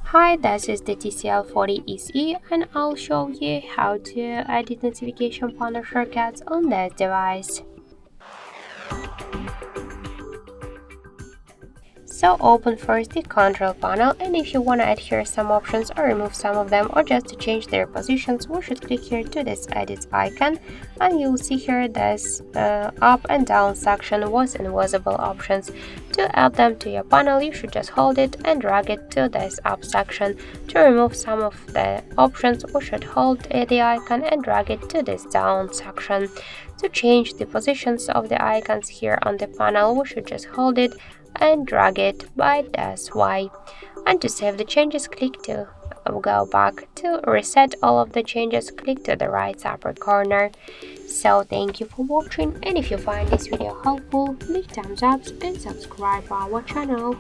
Hi, this is the TCL 40EC and I'll show you how to edit notification panel shortcuts on this device. So open first the control panel, and if you want to add here some options or remove some of them or just to change their positions, we should click here to this edit icon, and you'll see here this up and down section with invisible options. To add them to your panel, you should just hold it and drag it to this up section. To remove some of the options, we should hold the icon and drag it to this down section. To change the positions of the icons here on the panel, we should just hold it and drag it by this way. And to save the changes, click to go back. To reset all of the changes, click to the right upper corner. So thank you for watching, and if you find this video helpful, leave thumbs up and subscribe our channel.